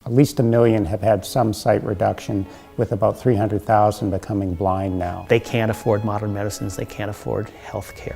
At least 1 million have had some sight reduction, with about 300,000 becoming blind now. They can't afford modern medicines, they can't afford health care.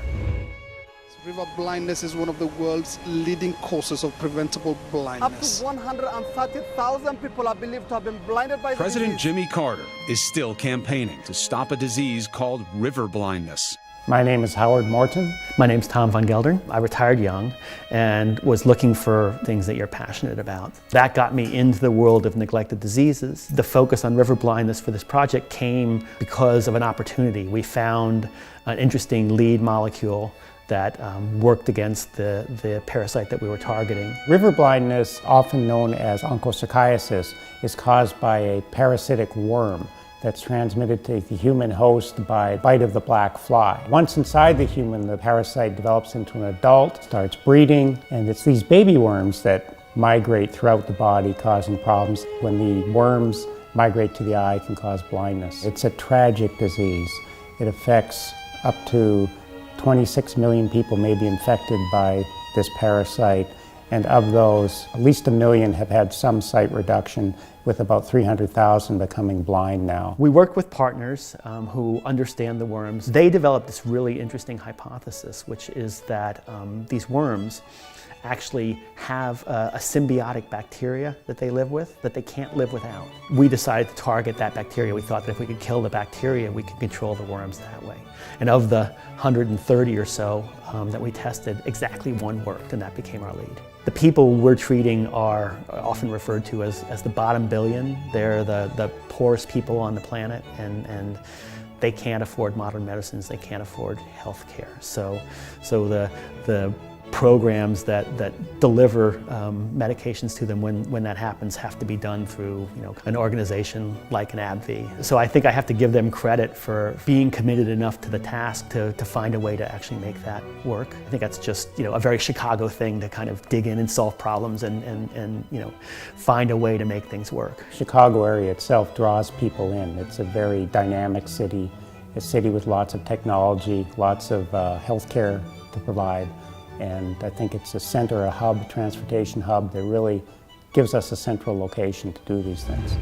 River blindness is one of the world's leading causes of preventable blindness. Up to 130,000 people are believed to have been blinded by President the disease. Jimmy Carter is still campaigning to stop a disease called river blindness. My name is Howard Morton. My name's Tom von Geldern. I retired young and was looking for things that you're passionate about. That got me into the world of neglected diseases. The focus on river blindness for this project came because of an opportunity. We found an interesting lead molecule that worked against the parasite that we were targeting. River blindness, often known as onchocerciasis, is caused by a parasitic worm that's transmitted to the human host by bite of the black fly. Once inside the human, the parasite develops into an adult, starts breeding, and it's these baby worms that migrate throughout the body, causing problems. When the worms migrate to the eye, it can cause blindness. It's a tragic disease. It affects up to 26 million people may be infected by this parasite, and of those, at least 1 million have had some sight reduction, with about 300,000 becoming blind now. We work with partners who understand the worms. They developed this really interesting hypothesis, which is that these worms actually have a symbiotic bacteria that they live with that they can't live without. We decided to target that bacteria. We thought that if we could kill the bacteria, we could control the worms that way. And of the 130 or so that we tested, exactly one worked, and that became our lead. The people we're treating are often referred to as the bottom billion. They're the poorest people on the planet, and they can't afford modern medicines, they can't afford health care. So the programs that deliver medications to them when that happens have to be done through an organization like an AbbVie. So I think I have to give them credit for being committed enough to the task to find a way to actually make that work. I think that's just a very Chicago thing, to kind of dig in and solve problems and find a way to make things work. Chicago area itself draws people in. It's a very dynamic city, a city with lots of technology, lots of healthcare to provide. And I think it's a center, a hub, a transportation hub that really gives us a central location to do these things.